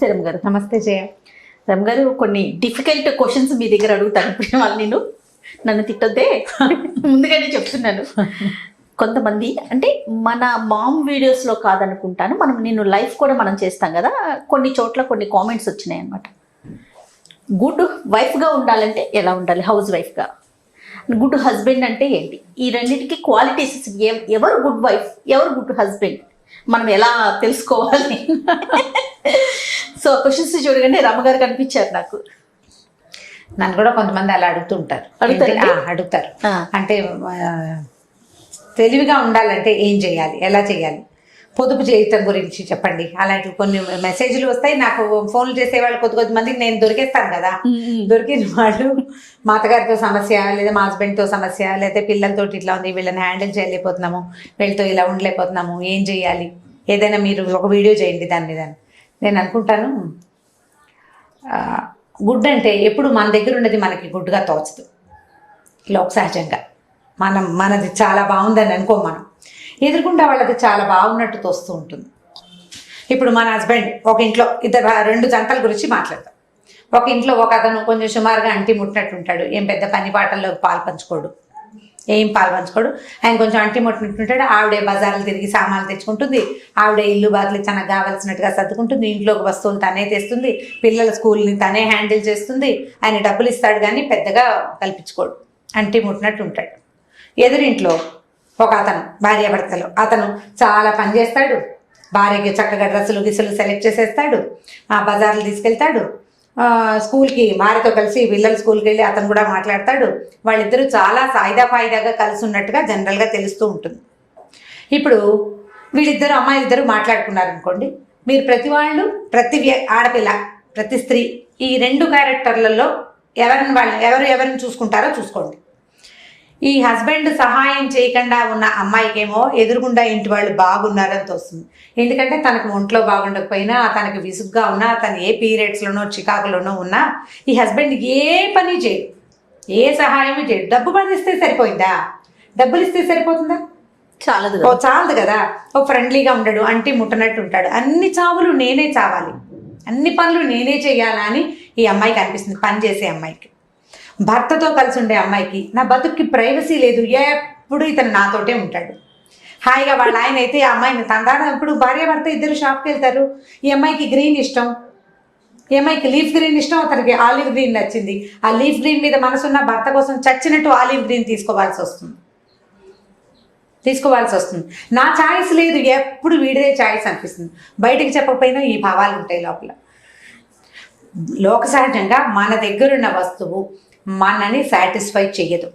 నమస్తే రమ్ గారు. నమస్తే జయ. రమ్ గారు, కొన్ని డిఫికల్ట్ క్వశ్చన్స్ మీ దగ్గర అడుగుతాను. ఇప్పుడు వాళ్ళు నన్ను తిట్టొద్దే, ముందుగానే చెప్తున్నాను. కొంతమంది అంటే మన మామ్ వీడియోస్లో కాదనుకుంటాను, నేను లైఫ్ కూడా మనం చేస్తాం కదా, కొన్ని చోట్ల కొన్ని కామెంట్స్ వచ్చినాయి అనమాట. గుడ్ వైఫ్గా ఉండాలంటే ఎలా ఉండాలి, హౌస్ వైఫ్గా, గుడ్ హస్బెండ్ అంటే ఏంటి, ఈ రెండింటికి క్వాలిటీస్, ఎవరు గుడ్ వైఫ్, ఎవరు గుడ్ హస్బెండ్, మనం ఎలా తెలుసుకోవాలి? సో క్వశ్చన్స్ చూడగానే రమ్మగారు కనిపించారు నాకు. నన్ను కూడా కొంతమంది అలా అడుగుతుంటారు. అడుగుతారు అంటే తెలివిగా ఉండాలంటే ఏం చేయాలి, ఎలా చేయాలి, పొదుపు చేయటం గురించి చెప్పండి. అలాంటి కొన్ని మెసేజ్లు వస్తాయి నాకు. ఫోన్లు చేసేవాళ్ళు కొద్ది మందికి నేను దొరికేస్తాను కదా. దొరికిన వాళ్ళు మా అత్తగారితో సమస్య, లేదా మా హస్బెండ్తో సమస్య, లేదా పిల్లలతో ఇట్లా ఉంది, వీళ్ళని హ్యాండిల్ చేయలేకపోతున్నాము, వీళ్ళతో ఇలా ఉండలేకపోతున్నాము, ఏం చేయాలి, ఏదైనా మీరు ఒక వీడియో చేయండి దాని మీద. నేను అనుకుంటాను, గుడ్ అంటే ఎప్పుడు మన దగ్గర ఉన్నది మనకి గుడ్గా తోచదు. లోక సహజంగా మనది చాలా బాగుందని అనుకో, మనం ఎదుర్కొంటే వాళ్ళది చాలా బాగున్నట్టు తోస్తూ ఉంటుంది. ఇప్పుడు మన హస్బెండ్ ఒక ఇంట్లో రెండు జంటల గురించి మాట్లాడతాం. ఒక ఇంట్లో ఒక అతను కొంచెం సుమారుగా అంటి ముట్టినట్టు ఉంటాడు, ఏం పెద్ద పని పాటల్లో పాల్పంచుకోడు, ఆయన కొంచెం అంటి ముట్టినట్టుంటాడు. ఆవిడే బజార్లు తిరిగి సామాన్లు తెచ్చుకుంటుంది, ఆవిడే ఇల్లు బాతులు తనకు కావాల్సినట్టుగా సర్దుకుంటుంది, ఇంట్లోకి వస్తువులు తనే తెస్తుంది, పిల్లల స్కూల్ని తనే హ్యాండిల్ చేస్తుంది. ఆయన డబ్బులు ఇస్తాడు కానీ పెద్దగా కల్పించుకోడు, అంటి ముట్టినట్టు ఉంటాడు. ఎదురింట్లో ఒక అతను, భార్యాభర్తలు, అతను చాలా పని చేస్తాడు, భార్యకి చక్కగా డ్రెస్సులు గిస్సులు సెలెక్ట్ చేసేస్తాడు, బజార్లు తీసుకెళ్తాడు, స్కూల్కి భార్యతో కలిసి పిల్లలు స్కూల్కి వెళ్ళి అతను కూడా మాట్లాడతాడు. వాళ్ళిద్దరూ చాలా ఫాయిదాగా కలిసి ఉన్నట్టుగా జనరల్గా తెలుస్తూ ఉంటుంది. ఇప్పుడు వీళ్ళిద్దరు అమ్మాయిలిద్దరూ మాట్లాడుకున్నారు అనుకోండి, మీరు ప్రతి ఆడపిల్ల, ప్రతి స్త్రీ ఈ రెండు క్యారెక్టర్లలో ఎవరిని చూసుకుంటారో చూసుకోండి. ఈ హస్బెండ్ సహాయం చేయకుండా ఉన్న అమ్మాయికేమో ఎదురుగుండా ఇంటి వాళ్ళు బాగున్నారని తోస్తుంది. ఎందుకంటే తనకు ఒంట్లో బాగుండకపోయినా, తనకి విసుగ్గా ఉన్నా, తను ఏ పీరియడ్స్లోనో చికాకులోనో ఉన్నా ఈ హస్బెండ్ ఏ పని చేయడు, ఏ సహాయము చేయడు. డబ్బు పనిస్తే సరిపోయిందా, డబ్బులు ఇస్తే సరిపోతుందా? చాలదు కదా. ఓ ఫ్రెండ్లీగా ఉండడు, అంటి ముట్టనట్టు ఉంటాడు, అన్ని చావులు నేనే చావాలి, అన్ని పనులు నేనే చేయాలా అని ఈ అమ్మాయికి అనిపిస్తుంది. పని చేసే అమ్మాయికి, భర్తతో కలిసి ఉండే అమ్మాయికి, నా బతుక్కి ప్రైవసీ లేదు, ఎప్పుడు ఇతను నాతోటే ఉంటాడు హాయిగా. వాళ్ళ ఆయన అయితే ఆ అమ్మాయిని ఇప్పుడు భార్య భర్త ఇద్దరు షాప్కి వెళ్తారు, ఈ అమ్మాయికి గ్రీన్ ఇష్టం, ఈ అమ్మాయికి లీఫ్ గ్రీన్ ఇష్టం, అతనికి ఆలివ్ గ్రీన్ నచ్చింది. ఆ లీఫ్ గ్రీన్ మీద మనసున్న భర్త కోసం చచ్చినట్టు ఆలివ్ గ్రీన్ తీసుకోవాల్సి వస్తుంది. నా ఛాయిస్ లేదు, ఎప్పుడు వీడిదే ఛాయిస్ అనిపిస్తుంది. బయటికి చెప్పకపోయినా ఈ భావాలు ఉంటాయి లోపల. లోక సహజంగా మన దగ్గరున్న వస్తువు మనని సాటిస్ఫై చెయ్యదు.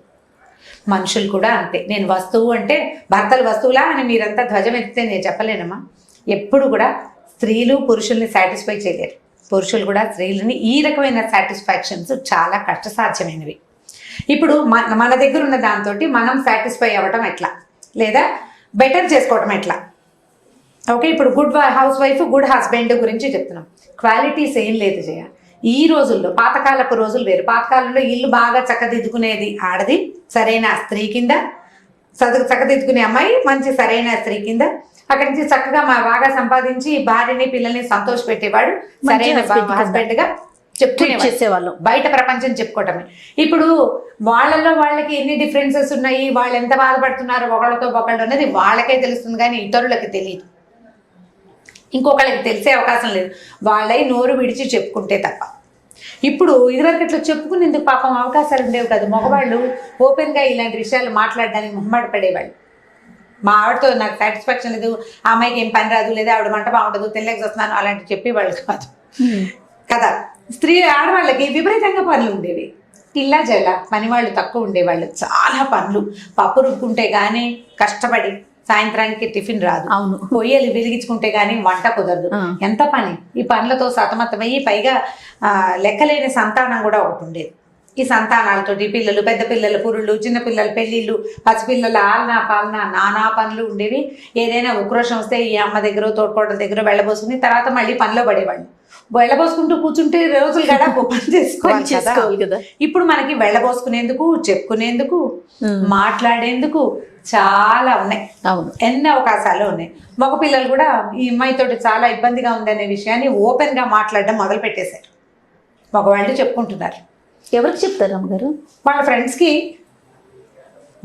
మనుషులు కూడా అంతే. నేను వస్తువు అంటే భర్తలు వస్తువులా అని మీరంతా ధ్వజం ఎత్తితే నేను చెప్పలేనమ్మా. ఎప్పుడు కూడా స్త్రీలు పురుషుల్ని సాటిస్ఫై చేయలేరు, పురుషులు కూడా స్త్రీలని. ఈ రకమైన సాటిస్ఫాక్షన్స్ చాలా కష్టసాధ్యమైనవి. ఇప్పుడు మన దగ్గర ఉన్న దాంతో మనం సాటిస్ఫై అవ్వటం ఎట్లా, లేదా బెటర్ చేసుకోవటం ఎట్లా? ఓకే, ఇప్పుడు good house wife, good husband గురించి చెప్తున్నాం. క్వాలిటీస్ ఏం లేదు జయ. ఈ రోజుల్లో, పాతకాలపు రోజులు వేరు. పాతకాలంలో ఇల్లు బాగా చక్కదిద్దుకునేది ఆడది, సరైన స్త్రీ కింద. చక్కదిద్దుకునే అమ్మాయి మంచి సరైన స్త్రీ కింద. అక్కడి నుంచి చక్కగా బాగా సంపాదించి భార్యని పిల్లల్ని సంతోష పెట్టేవాడు సరైన హస్బెండ్ గా చెప్పుకునేవాళ్ళు. బయట ప్రపంచం చెప్పుకోవటమే. ఇప్పుడు వాళ్ళకి ఎన్ని డిఫరెన్సెస్ ఉన్నాయి, వాళ్ళు ఎంత బాధపడుతున్నారు ఒకళ్ళతో ఒకళ్ళు అనేది వాళ్ళకే తెలుస్తుంది కానీ ఇతరులకి తెలియదు, ఇంకొకళ్ళకి తెలిసే అవకాశం లేదు, వాళ్ళై నోరు విడిచి చెప్పుకుంటే తప్ప. ఇప్పుడు ఇదివరకు ఇట్లా చెప్పుకునేందుకు పాపం అవకాశాలు ఉండేవి కాదు. మగవాళ్ళు ఓపెన్గా ఇలాంటి విషయాలు మాట్లాడడానికి మొహమాట పడేవాళ్ళు. మా ఆవిడతో నాకు సాటిస్ఫాక్షన్ లేదు, ఆ అమ్మాయికి ఏం పని రాదు, లేదా ఆవిడ మంట బాగుండదు, తెల్లకి వస్తున్నాను, అలాంటి చెప్పేవాళ్ళు కాదు కదా. ఆడవాళ్ళకి విపరీతంగా పనులు ఉండేవి. ఇల్లా జల పనివాళ్ళు తక్కువ ఉండేవాళ్ళు, చాలా పనులు. పప్పు రుక్కుంటే కానీ కష్టపడి సాయంత్రానికి టిఫిన్ రాదు, అవును, పొయ్యలు వెలిగించుకుంటే కానీ వంట కుదరదు, ఎంత పని. ఈ పనులతో సతమతమయ్యి పైగా లెక్కలేని సంతానం కూడా ఒకటి ఉండేది. ఈ సంతానాలతోటి పిల్లలు, పెద్ద పిల్లలు పురుళ్ళు, చిన్న పిల్లలు పెళ్ళిళ్ళు, పసిపిల్లల ఆలనా పాలన, నానా పనులు ఉండేవి. ఏదైనా ఉక్రోషం వస్తే ఈ అమ్మ దగ్గర తోడుకోవడం దగ్గర వెళ్ళబోసుకుని తర్వాత మళ్ళీ పనిలో పడేవాళ్ళు. వెళ్ళబోసుకుంటూ కూర్చుంటే రోజులు గడా పని చేసుకోవాలి కదా. ఇప్పుడు మనకి వెళ్ళబోసుకునేందుకు, చెప్పుకునేందుకు, మాట్లాడేందుకు చాలా ఉన్నాయి. అవును. ఎన్ని అవకాశాలు ఉన్నాయి. మగ పిల్లలు కూడా ఈ అమ్మాయితోటి చాలా ఇబ్బందిగా ఉందనే విషయాన్ని ఓపెన్గా మాట్లాడడం మొదలు పెట్టేశారు. మగవాళ్ళు చెప్పుకుంటున్నారు. ఎవరికి చెప్తారు అమ్మగారు? వాళ్ళ ఫ్రెండ్స్కి,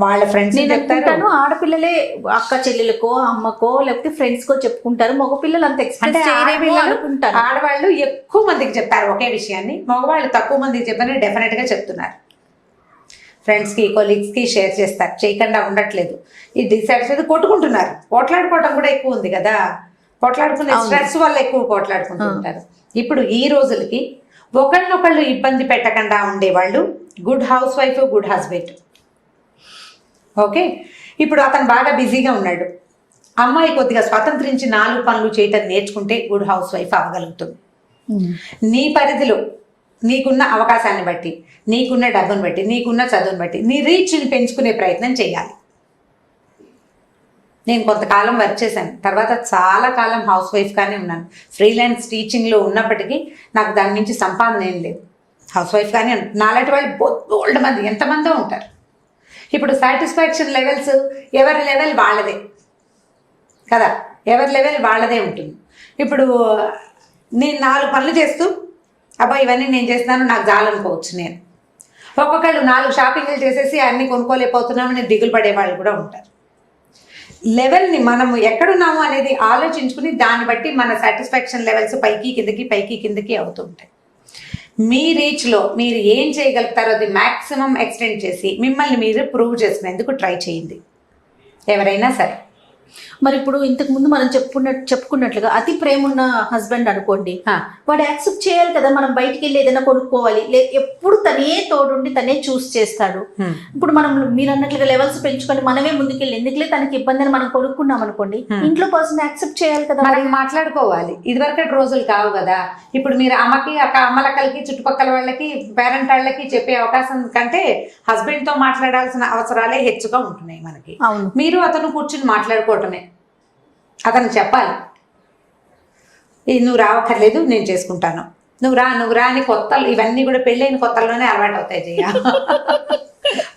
వాళ్ళ ఫ్రెండ్స్ నేను చెప్తారు. అనుకుంటాను ఆడపిల్లలే అక్క చెల్లెలకో అమ్మకో లేకపోతే ఫ్రెండ్స్ కో చెప్పుకుంటారు. మగ పిల్లలు అంత అంటే ఎక్స్ప్రెస్ చేయరేమో అనుకుంటాను. ఆడవాళ్ళు ఎక్కువ మందికి చెప్పారు ఒకే విషయాన్ని, మగవాళ్ళు తక్కువ మందికి చెప్పని డెఫినెట్గా చెప్తున్నారు. ఫ్రెండ్స్కి, కొలీగ్స్కి షేర్ చేస్తారు, చేయకుండా ఉండట్లేదు. ఈ డిసాటిస్ఫైడ్ కొట్టుకుంటున్నారు. పోట్లాడుకోవడం కూడా ఎక్కువ ఉంది కదా, పోట్లాడుకునే స్ట్రెస్ వల్ల ఎక్కువ పోట్లాడుకుంటూ ఉంటారు. ఇప్పుడు ఈ రోజులకి ఒకళ్ళనొకళ్ళు ఇబ్బంది పెట్టకుండా ఉండేవాళ్ళు good house wife, good husband. Okay, ఇప్పుడు అతను బాగా బిజీగా ఉన్నాడు, అమ్మాయి కొద్దిగా స్వతంత్రించి 4 పనులు చేయటం నేర్చుకుంటే గుడ్ హౌస్ వైఫ్ అవ్వగలుగుతుంది. నీ పరిధిలో నీకున్న అవకాశాన్ని బట్టి, నీకున్న డబ్బును బట్టి, నీకున్న చదువుని బట్టి నీ రీచ్ని పెంచుకునే ప్రయత్నం చేయాలి. నేను కొంతకాలం వర్క్ చేశాను, తర్వాత చాలా కాలం హౌస్ వైఫ్గానే ఉన్నాను. ఫ్రీలాన్స్ టీచింగ్లో ఉన్నప్పటికీ నాకు దాని నుంచి సంపాదన ఏం లేదు. హౌస్ వైఫ్గానే నాలాంటి వాళ్ళు బోల్డ్ మంది ఎంతమందో ఉంటారు. ఇప్పుడు సాటిస్ఫాక్షన్ లెవెల్స్ ఎవరి లెవెల్ వాళ్ళదే కదా, ఎవరి లెవెల్ వాళ్ళదే ఉంటుంది. ఇప్పుడు నేను 4 పనులు చేస్తూ అబ్బా ఇవన్నీ నేను చేస్తున్నాను నాకు చాలనుకోవచ్చు. నేను ఒక్కొక్కళ్ళు 4 షాపింగ్లు చేసేసి అన్నీ కొనుక్కోలేకపోతున్నామని దిగులు పడేవాళ్ళు కూడా ఉంటారు. లెవెల్ని మనము ఎక్కడున్నాము అనేది ఆలోచించుకుని దాన్ని బట్టి మన సాటిస్ఫాక్షన్ లెవెల్స్ పైకి కిందకి పైకి కిందకి అవుతూ ఉంటాయి. మీ రీచ్లో మీరు ఏం చేయగలుగుతారో అది మ్యాక్సిమం ఎక్స్టెండ్ చేసి మిమ్మల్ని మీరు ప్రూవ్ చేసుకునేందుకు ట్రై చేయండి ఎవరైనా సరే. మరి ఇప్పుడు ఇంతకు ముందు మనం చెప్పుకున్నట్లుగా అతి ప్రేమ ఉన్న హస్బెండ్ అనుకోండి, వాడు యాక్సెప్ట్ చేయాలి కదా. మనం బయటికి వెళ్ళి ఏదైనా కొనుక్కోవాలి, ఎప్పుడు తనే తోడుండి తనే చూస్ చేస్తాడు. ఇప్పుడు మనం మీరు అన్నట్లుగా లెవెల్స్ పెంచుకొని మనమే ముందుకెళ్ళి ఎందుకులే తనకి ఇబ్బంది అని మనం కొనుక్కున్నాం అనుకోండి, ఇంట్లో పర్సన్ యాక్సెప్ట్ చేయాలి కదా. మరి మాట్లాడుకోవాలి. ఇదివరకటి రోజులు కావు కదా. ఇప్పుడు మీరు అమ్మకి అమ్మలక్కలకి చుట్టుపక్కల వాళ్ళకి పేరెంట్ వాళ్ళకి చెప్పే అవకాశం కంటే హస్బెండ్తో మాట్లాడాల్సిన అవసరాలే హెచ్చుగా ఉంటున్నాయి మనకి. మీరు అతను కూర్చుని మాట్లాడుకోవటమే, అతను చెప్పాలి నువ్వు రావక్కర్లేదు నేను చేసుకుంటాను, నువ్వు రా అని కొత్తలు ఇవన్నీ కూడా పెళ్ళైన కొత్తల్లోనే అలవాటు అవుతాయి చెయ్య.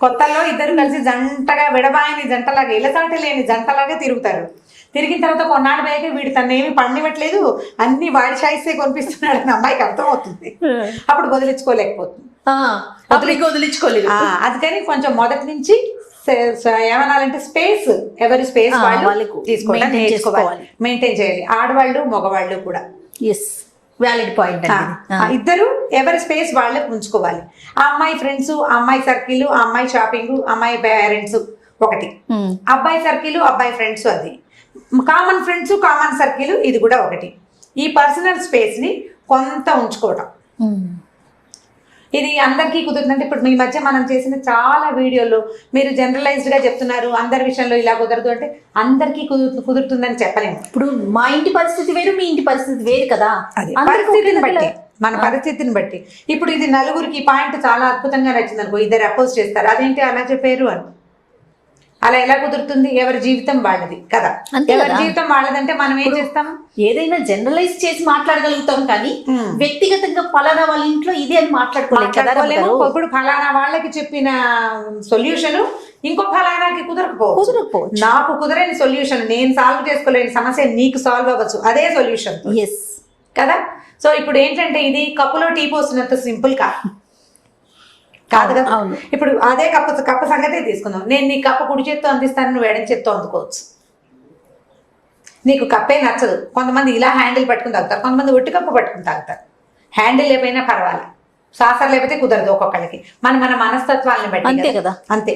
కొత్తల్లో ఇద్దరు కలిసి జంటగా విడబాయని జంటలాగా ఇలసాటి లేని జంటలాగా తిరుగుతారు. తిరిగిన తర్వాత కొన్నాళ్ళు పోయాక వీడు తనేమి పండివ్వట్లేదు అన్ని వాడి చాయిసే కొనిపిస్తున్నాడు అని అమ్మాయికి అర్థం అవుతుంది. అప్పుడు వదిలించుకోలేకపోతుంది, వదిలించుకోలేదు. అందుకని కొంచెం మొదటి నుంచి ఏమనాలంటే స్పేస్, ఎవరి స్పేస్ వాళ్ళు తీసుకోవడం నేర్చుకోవాలి, మెయింటైన్ చేయాలి. ఆడవాళ్ళు మగవాళ్ళు కూడా వ్యాలిడ్ పాయింట్. ఇద్దరు ఎవరి స్పేస్ వాళ్ళకి ఉంచుకోవాలి. ఆ అమ్మాయి ఫ్రెండ్స్, ఆ అమ్మాయి సర్కిల్, ఆ అమ్మాయి షాపింగ్, అమ్మాయి పేరెంట్స్ ఒకటి, అబ్బాయి సర్కిల్ అబ్బాయి ఫ్రెండ్స్ అది కామన్ ఫ్రెండ్స్ కామన్ సర్కిల్ ఇది కూడా ఒకటి. ఈ పర్సనల్ స్పేస్ ని కొంత ఉంచుకోవటం ఇది అందరికీ కుదురుతుందంటే ఇప్పుడు మీ మధ్య మనం చేసిన చాలా వీడియోలు మీరు జనరలైజ్డ్ గా చెప్తున్నారు అందరి విషయంలో ఇలా కుదరదు అంటే అందరికీ కుదురుతుందని చెప్పలేము. ఇప్పుడు మా ఇంటి పరిస్థితి వేరు, మీ ఇంటి పరిస్థితి వేరు కదా. పరిస్థితిని బట్టి, మన పరిస్థితిని బట్టి. ఇప్పుడు ఇది నలుగురికి పాయింట్ చాలా అద్భుతంగా నచ్చింది అనుకో, ఇద్దరు అపోజ్ చేస్తారు, అదేంటి అలా చెప్పారు అని. అలా ఎలా కుదురుతుంది? ఎవరి జీవితం వాళ్ళది కదా. ఎవరి జీవితం వాళ్ళదంటే మనం ఏం చేస్తాం? ఏదైనా జనరలైజ్ చేసి మాట్లాడగలుగుతాం కానీ వ్యక్తిగతంగా ఫలానా వాళ్ళ ఇంట్లో ఇది అని మాట్లాడుకోలేము. ఇప్పుడు ఫలానా వాళ్ళకి చెప్పిన సొల్యూషన్ ఇంకో ఫలానాకి కుదరకపోవచ్చు. నాకు కుదరని సొల్యూషన్, నేను సాల్వ్ చేసుకోలేని సమస్య నీకు సాల్వ్ అవ్వచ్చు, అదే సొల్యూషన్ కదా. సో ఇప్పుడు ఏంటంటే ఇది కప్పులో టీ పోసినంత సింపుల్ కాదు కదా. ఇప్పుడు అదే కప్ప సంగతే తీసుకుందాం. నేను నీ కప్పు కుడి చేత్తో అందిస్తాను, నువ్వు ఎడం చేత్తో అందుకోవచ్చు. నీకు కప్పే నచ్చదు, కొంతమంది ఇలా హ్యాండిల్ పట్టుకుని తాగుతారు, కొంతమంది ఒట్టి కప్పు పట్టుకుని తాగుతారు. హ్యాండిల్ లేకపోయినా పర్వాలేదు, సాసర్ లేకపోతే కుదరదు ఒక్కొక్కళ్ళకి. మన మనస్తత్వాలను బట్టి అంతే కదా. అంతే.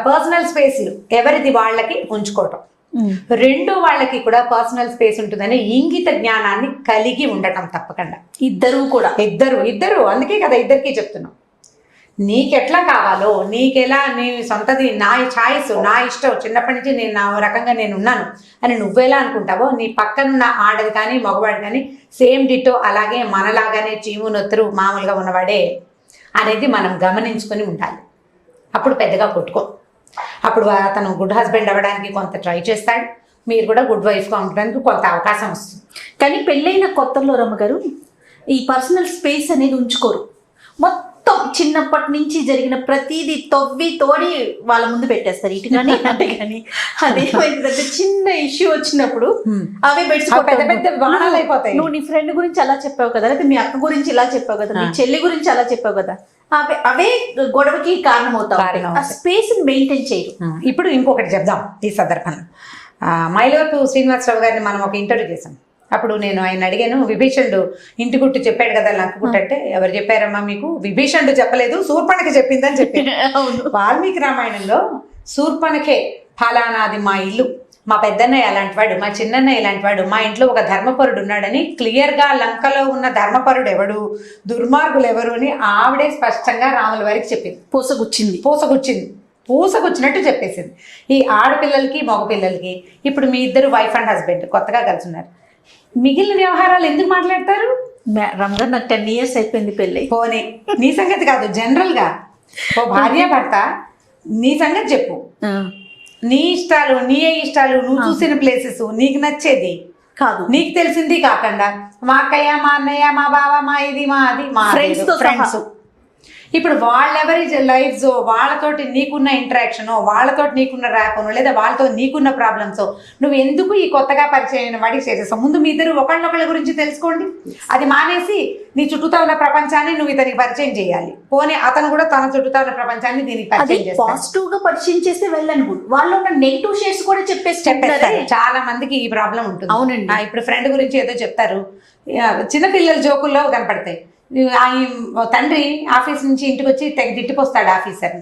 పర్సనల్ స్పేస్లు ఎవరిది వాళ్ళకి ఉంచుకోవటం, రెండు వాళ్ళకి కూడా పర్సనల్ స్పేస్ ఉంటుందని ఇంగిత జ్ఞానాన్ని కలిగి ఉండటం తప్పకుండా. ఇద్దరు అందుకే కదా ఇద్దరికీ చెప్తున్నాం. నీకెట్లా కావాలో, నీకెలా, నీ సొంతది, నా ఛాయిస్, నా ఇష్టం, చిన్నప్పటి నుంచి నేను నా రకంగా నేను ఉన్నాను అని నువ్వెలా అనుకుంటావో నీ పక్కనున్న ఆడది కానీ మగవాడు కానీ సేమ్ డిటో అలాగే మనలాగానే చీము నొత్తరు మామూలుగా ఉన్నవాడే అనేది మనం గమనించుకొని ఉండాలి. అప్పుడు పెద్దగా కొట్టుకో. అప్పుడు అతను గుడ్ హస్బెండ్ అవ్వడానికి కొంత ట్రై చేస్తాడు, మీరు కూడా గుడ్ వైఫ్గా ఉండడానికి కొంత అవకాశం వస్తుంది. కానీ పెళ్ళైన కొత్తలో రమ్మగారు ఈ పర్సనల్ స్పేస్ అనేది ఉంచుకోరు. మొత్తం చిన్నప్పటి నుంచి జరిగిన ప్రతిదీ తోడి వాళ్ళ ముందు పెట్టేస్తారు ఇటు కానీ అంటే కానీ అదేమైందంటే చిన్న ఇష్యూ వచ్చినప్పుడు అవే బెడ్స్ పెద్ద పెద్ద బాణాలు అయిపోతాయి. నువ్వు నీ ఫ్రెండ్ గురించి అలా చెప్పావు కదా, లేదా మీ అక్క గురించి ఇలా చెప్పావు కదా, మీ చెల్లి గురించి అలా చెప్పావు కదా, అవే గొడవకి కారణం అవుతాయి. ఆ స్పేస్ మెయింటైన్ చేయరు. ఇప్పుడు ఇంకొకటి చెప్దాం ఈ సందర్భంలో. మైలవరపు శ్రీనివాసరావు గారిని మనం ఒక ఇంటర్వ్యూ చేసాం. అప్పుడు నేను ఆయన అడిగాను, విభీషణుడు ఇంటి గుట్టు చెప్పాడు కదా లంక గుట్టు అంటే, ఎవరు చెప్పారమ్మా మీకు? విభీషణుడు చెప్పలేదు, శూర్పణఖ చెప్పిందని చెప్పి. వాల్మీకి రామాయణంలో శూర్పణఖే ఫలానాది మా ఇల్లు, మా పెద్దన్నయ్య అలాంటి వాడు, మా చిన్నన్నయ్య ఇలాంటి వాడు, మా ఇంట్లో ఒక ధర్మపరుడు ఉన్నాడని క్లియర్గా లంకలో ఉన్న ధర్మపరుడు ఎవడు, దుర్మార్గులు ఎవరు అని ఆవిడే స్పష్టంగా రాముల వారికి చెప్పింది. పూసగుచ్చినట్టు చెప్పేసింది. ఈ ఆడపిల్లలకి మగపిల్లలకి ఇప్పుడు మీ ఇద్దరు వైఫ్ అండ్ హస్బెండ్ కొత్తగా కలిసి ఉన్నారు, మిగిలిన వ్యవహారాలు ఎందుకు మాట్లాడతారు? రంజాన్ నాకు 10 years అయిపోయింది పెళ్ళి. పోనీ నీ సంగతి కాదు, జనరల్ గా ఓ భార్య భర్త నీ సంగతి చెప్పు. నీ ఇష్టాలు, నీ ఇష్టాలు, నువ్వు చూసిన ప్లేసెస్, నీకు నచ్చేది కాదు, నీకు తెలిసింది కాకుండా మా అక్కయ్య, మా అన్నయ్య, మా బావ, మా ఇది, మా అది, మా ఫ్రెండ్స్. ఇప్పుడు వాళ్ళెవరి లైఫ్స్, వాళ్ళతోటి నీకున్న ఇంటరాక్షన్, వాళ్ళతోటి నీకున్న ర్యాపను, లేదా వాళ్ళతో నీకున్న ప్రాబ్లమ్స్ నువ్వు ఎందుకు ఈ కొత్తగా పరిచయం వాడికి చేసేస్తావు? ముందు మీ ఇద్దరు ఒకళ్ళొకళ్ళ గురించి తెలుసుకోండి. అది మానేసి నీ చుట్టూతో ఉన్న ప్రపంచాన్ని నువ్వు ఇతనికి పరిచయం చేయాలి. పోనీ అతను కూడా తన చుట్టూతో ఉన్న ప్రపంచాన్ని దీనికి పరిచయం చేస్తాడు. పాజిటివ్ గా పరిచయం చేస్తే వెళ్ళను, వాళ్ళు ఉన్న నెగిటివ్ షేడ్స్ కూడా చెప్పేస్తారు. చాలా మందికి ఈ ప్రాబ్లం ఉంటుంది. అవునండి. ఇప్పుడు ఫ్రెండ్ గురించి ఏదో చెప్తారు, చిన్నపిల్లల జోకుల్లో కనపడతాయి. తండ్రి ఆఫీస్ నుంచి ఇంటికి వచ్చి తెగ తిట్టిపోస్తాడు ఆఫీసర్ని,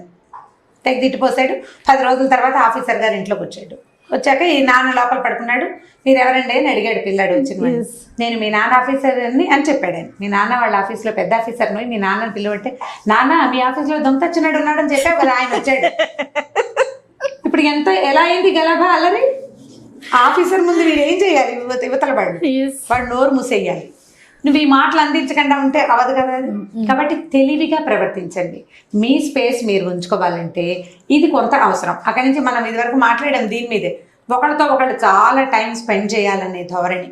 తెగ తిట్టిపోస్తాడు. 10 రోజుల తర్వాత ఆఫీసర్ గారు ఇంట్లోకి వచ్చాక ఈ నాన్న లోపల పడుకున్నాడు. మీరు ఎవరండి అని అడిగాడు పిల్లాడు వచ్చిన. నేను మీ నాన్న ఆఫీసర్ అని చెప్పాడు ఆయన. మీ నాన్న వాళ్ళ ఆఫీస్లో పెద్ద ఆఫీసర్ని, మీ నాన్నని పిలువంటే, నాన్న మీ ఆఫీస్లో దొంగతచ్చినాడు ఉన్నాడని చెప్పావు కదా, ఆయన వచ్చాడు. ఇప్పుడు ఎలా అయింది గలభా అల్లరి? ఆఫీసర్ ముందు వీడు ఏం చేయాలి? యువతల వాడు నోరు మూసేయాలి. నువ్వు ఈ మాటలు అందించకుండా ఉంటే అవదు కదా. కాబట్టి తెలివిగా ప్రవర్తించండి. మీ స్పేస్ మీరు ఉంచుకోవాలంటే ఇది కొంత అవసరం. అక్కడి నుంచి మనం ఇదివరకు మాట్లాడాం దీని మీదే. ఒకళ్ళతో ఒకళ్ళు చాలా టైం స్పెండ్ చేయాలనే ధోరణి,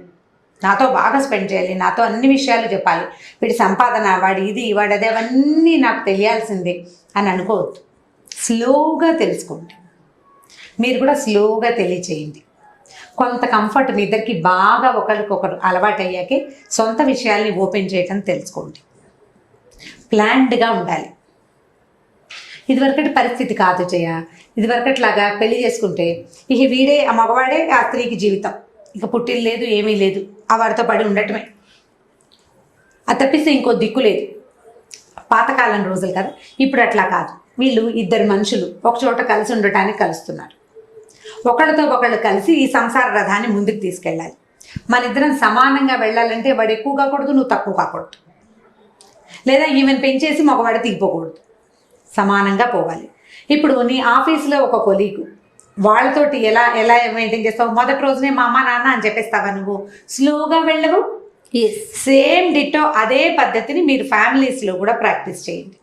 నాతో బాగా స్పెండ్ చేయాలి, నాతో అన్ని విషయాలు చెప్పాలి, వీడి సంపాదన, వాడి ఇది, వాడి అదే, అవన్నీ నాకు తెలియాల్సిందే అని అనుకోవద్దు. స్లోగా తెలుసుకోండి. మీరు కూడా స్లోగా తెలియచేయండి. కొంత కంఫర్ట్ మీ ఇద్దరికి బాగా ఒకరికొకరు అలవాటు అయ్యాకే సొంత విషయాల్ని ఓపెన్ చేయటం తెలుసుకోండి. ప్లాన్డ్గా ఉండాలి. ఇదివరకటి పరిస్థితి కాదు జయ. ఇదివరకట్లాగా పెళ్లి చేసుకుంటే ఇక వీడే ఆ మగవాడే ఆ స్త్రీకి జీవితం, ఇక పుట్టిల్ లేదు, ఏమీ లేదు, ఆ వాడితో పడి ఉండటమే, అది తప్పిస్తే ఇంకో దిక్కు లేదు. పాతకాలం రోజులు కదా. ఇప్పుడు అట్లా కాదు. వీళ్ళు ఇద్దరు మనుషులు ఒక చోట కలిసి ఉండటానికి కలుస్తున్నారు. ఒకళ్ళతో ఒకళ్ళు కలిసి ఈ సంసార రథాన్ని ముందుకు తీసుకెళ్ళాలి. మన ఇద్దరం సమానంగా వెళ్ళాలంటే వాడు ఎక్కువ కాకూడదు, నువ్వు తక్కువ కాకూడదు, లేదా ఈవెన్ పెంచేసి మగవాడు దిగిపోకూడదు, సమానంగా పోవాలి. ఇప్పుడు నీ ఆఫీస్లో ఒక కొలీగు, వాళ్ళతోటి ఎలా మెయింటైన్ చేస్తావు? మొదటి రోజునే మా అమ్మ నాన్న అని చెప్పేస్తావా నువ్వు? స్లోగా వెళ్ళవు. సేమ్ డిట్టో అదే పద్ధతిని మీరు ఫ్యామిలీస్లో కూడా ప్రాక్టీస్ చేయండి.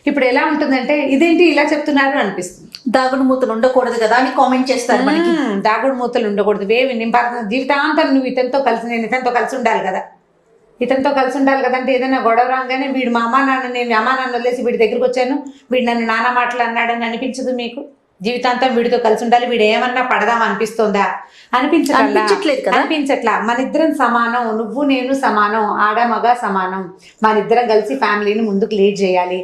ఇప్పుడు ఎలా ఉంటుందంటే, ఇదేంటి ఇలా చెప్తున్నారు అనిపిస్తుంది. దాగుడు మూతలు ఉండకూడదు కదా అని కామెంట్ చేస్తారు మనకి. దాగుడు మూతలు ఉండకూడదు. జీవితాంతం నువ్వు ఇతనితో కలిసి, నేను ఇతనితో కలిసి ఉండాలి కదా, ఇతనితో కలిసి ఉండాలి కదా అంటే ఏదైనా గొడవ రాగానే వీడు మా అమ్మా నాన్న, నేను అమ్మా నాన్న వదిలేసి వీడి దగ్గరికి వచ్చాను, వీడు నన్ను నానా మాటలు అన్నాడని అనిపించదు మీకు? జీవితాంతం వీడితో కలిసి ఉండాలి, వీడు ఏమన్నా పడదాం అనిపిస్తుందా? అనిపించట్లేదు కదా. అనిపించట్లా. మన ఇద్దరం సమానం, నువ్వు నేను సమానం, ఆడ మగ సమానం, మన ఇద్దరం కలిసి ఫ్యామిలీని ముందుకు లీడ్ చేయాలి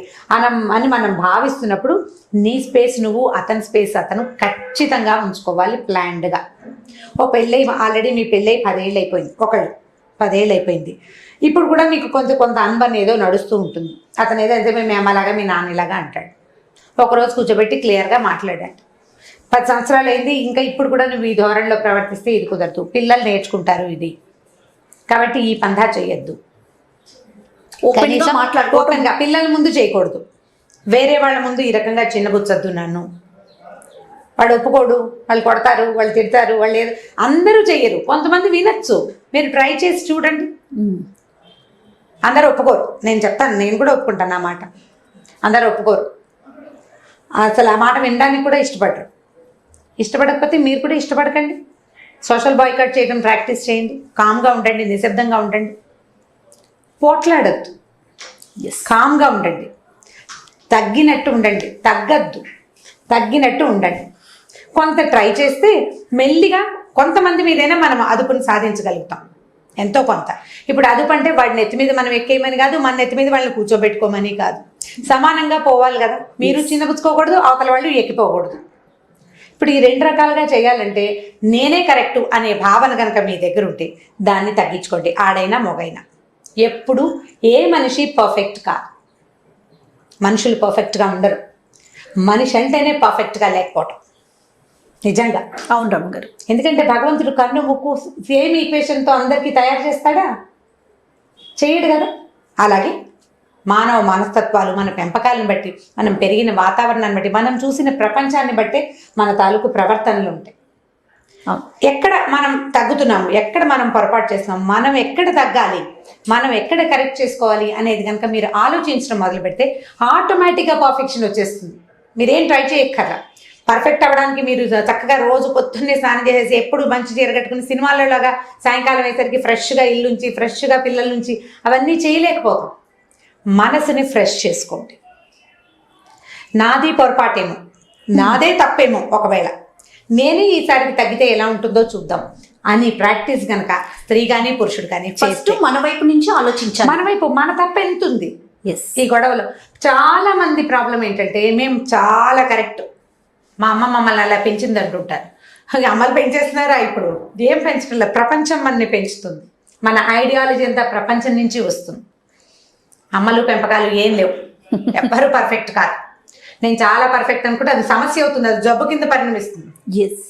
అని మనం భావిస్తున్నప్పుడు నీ స్పేస్ నువ్వు, అతని స్పేస్ అతను ఖచ్చితంగా ఉంచుకోవాలి ప్లాన్డ్గా. ఓ పెళ్ళై ఆల్రెడీ మీ పెళ్ళై 10 ఏళ్ళు అయిపోయింది, ఒకళ్ళు 10 ఏళ్ళు అయిపోయింది. ఇప్పుడు కూడా మీకు కొంత అనుభవం ఏదో నడుస్తూ ఉంటుంది. అతను ఏదైతే మీ అమ్మలాగా మీ నాన్నలాగా అంటాడు. ఒకరోజు కూర్చోబెట్టి క్లియర్గా మాట్లాడాడు. 10 సంవత్సరాలు అయింది, ఇంకా ఇప్పుడు కూడా నువ్వు ఈ ధోరణిలో ప్రవర్తిస్తే ఇది కుదరదు. పిల్లలు నేర్చుకుంటారు ఇది, కాబట్టి ఈ పందా చేయొద్దు. ఓపెన్గా పిల్లల ముందు చేయకూడదు, వేరే వాళ్ళ ముందు ఈ రకంగా చిన్నబుచ్చొద్దు నన్ను. వాడు ఒప్పుకోడు, వాళ్ళు కొడతారు, వాళ్ళు తిడతారు, వాళ్ళు అందరూ చెయ్యరు, కొంతమంది వినొచ్చు. మీరు ట్రై చేసి చూడండి. అందరూ ఒప్పుకోరు, నేను చెప్తాను, నేను కూడా ఒప్పుకుంటాను ఆ మాట. అందరూ ఒప్పుకోరు, అసలు ఆ మాట వినడానికి కూడా ఇష్టపడరు. ఇష్టపడకపోతే మీరు కూడా ఇష్టపడకండి. సోషల్ బాయ్కాట్ చేయడం ప్రాక్టీస్ చేయండి. కామ్గా ఉండండి, నిశ్శబ్దంగా ఉండండి, పోట్లాడద్దు. ఎస్ కామ్గా ఉండండి, తగ్గినట్టు ఉండండి, తగ్గద్దు, తగ్గినట్టు ఉండండి. కొంత ట్రై చేస్తే మెల్లిగా కొంతమంది మీదైనా మనం అదుపుని సాధించగలుగుతాం, ఎంతో కొంత. ఇప్పుడు అదుపు అంటే వాడి నెత్తి మీద మనం ఎక్కేయమని కాదు, మన నెత్తి మీద వాళ్ళని కూర్చోబెట్టుకోమని కాదు, సమానంగా పోవాలి కదా. మీరు చిన్నపుచ్చుకోకూడదు, అవతల వాళ్ళు ఎక్కిపోకూడదు. ఇప్పుడు ఈ 2 రకాలుగా చేయాలంటే నేనే కరెక్టు అనే భావన కనుక మీ దగ్గర ఉంటే దాన్ని తగ్గించుకోండి. ఆడైనా మొగైనా ఎప్పుడు ఏ మనిషి పర్ఫెక్ట్ కాదు, మనుషులు పర్ఫెక్ట్గా ఉండరు. మనిషి అంటేనే పర్ఫెక్ట్గా లేకపోవటం నిజంగా. అవును రమ్మ గారు. ఎందుకంటే భగవంతుడు కన్ను ముక్కు సేమ్ ఈక్వేషన్తో అందరికీ తయారు చేస్తాడా? చేయడు కదా. అలాగే మానవ మనస్తత్వాలు, మన పెంపకాలను బట్టి, మనం పెరిగిన వాతావరణాన్ని బట్టి, మనం చూసిన ప్రపంచాన్ని బట్టే మన తాలూకు ప్రవర్తనలు ఉంటాయి. ఎక్కడ మనం తగ్గుతున్నాము, ఎక్కడ మనం పొరపాటు చేస్తున్నాము, మనం ఎక్కడ తగ్గాలి, మనం ఎక్కడ కరెక్ట్ చేసుకోవాలి అనేది కనుక మీరు ఆలోచించడం మొదలు పెడితే ఆటోమేటిక్గా పర్ఫెక్షన్ వచ్చేస్తుంది. మీరేం ట్రై చేయక్కర్లా. పర్ఫెక్ట్ అవ్వడానికి మీరు చక్కగా రోజు పొద్దున్నే స్నానం చేసేసి ఎప్పుడు మంచి చీర కట్టుకుని సినిమాలలాగా సాయంకాలం అయ్యేసరికి ఫ్రెష్గా ఇల్లు నుంచి, ఫ్రెష్గా పిల్లల నుంచి అవన్నీ చేయలేకపోతాం. మనసుని ఫ్రెష్ చేసుకోండి. నాది పొరపాటేమో, నాదే తప్పేమో, ఒకవేళ నేనే ఈసారికి తగ్గితే ఎలా ఉంటుందో చూద్దాం అని ప్రాక్టీస్ కనుక స్త్రీ కానీ పురుషుడు కానీ ఫస్ట్ మన వైపు నుంచి ఆలోచించాలి. మన వైపు మన తప్పు ఎంత ఉంది ఎస్. ఈ గొడవలో? చాలా మంది ప్రాబ్లం ఏంటంటే మేము చాలా కరెక్ట్, మా అమ్మ మమ్మల్ని అలా పెంచింది అంటుంటారు. అమ్మలు పెంచేస్తున్నారా? ఇప్పుడు ఏం పెంచడం లేదు, ప్రపంచం మనని పెంచుతుంది. మన ఐడియాలజీ అంతా ప్రపంచం నుంచి వస్తుంది. అమ్మలు పెంపకాలు ఏం లేవు, ఎవ్వరూ పర్ఫెక్ట్ కాదు. నేను చాలా పర్ఫెక్ట్ అనుకుంటే అది సమస్య అవుతుంది, అది జబ్బు కింద పరిణమిస్తుంది. ఎస్.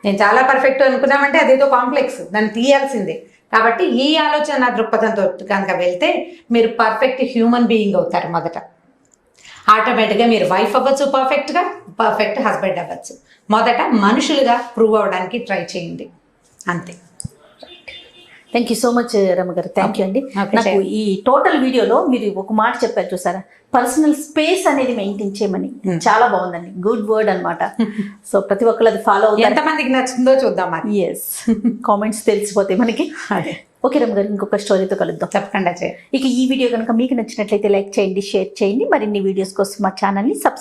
నేను చాలా పర్ఫెక్ట్ అనుకున్నామంటే అదేదో కాంప్లెక్స్, దాన్ని తీయాల్సిందే. కాబట్టి ఈ ఆలోచన దృక్పథంతో కనుక వెళ్తే మీరు పర్ఫెక్ట్ హ్యూమన్ బీయింగ్ అవుతారు. మొదట ఆటోమేటిక్గా మీరు వైఫ్ అవ్వచ్చు, పర్ఫెక్ట్ హస్బెండ్ అవ్వచ్చు. మొదట మనుషులుగా ప్రూవ్ అవ్వడానికి ట్రై చేయండి, అంతే. థ్యాంక్ యూ సో మచ్ రమ్మ గారు. థ్యాంక్ యూ అండి. Okay, నాకు ఈ టోటల్ వీడియోలో మీరు ఒక మాట చెప్పారు చూసారా, పర్సనల్ స్పేస్ అనేది మెయింటైన్ చేయమని. చాలా బాగుందండి, గుడ్ వర్డ్ అనమాట. సో ప్రతి ఒక్కరు అది ఫాలో అవుతారు. ఎంతమందికి నచ్చుతుందో చూద్దాం. అది ఎస్, కామెంట్స్ తెలిసిపోతాయి మనకి. అదే. ఓకే రమ్మ గారు, ఇంకొక స్టోరీతో కలుద్దాం. తప్పకుండా చేయండి. ఇక ఈ వీడియో కనుక మీకు నచ్చినట్లయితే లైక్ చేయండి, షేర్ చేయండి. మరిన్ని వీడియోస్ కోసం మా ఛానల్ని సబ్స్క్రైబ్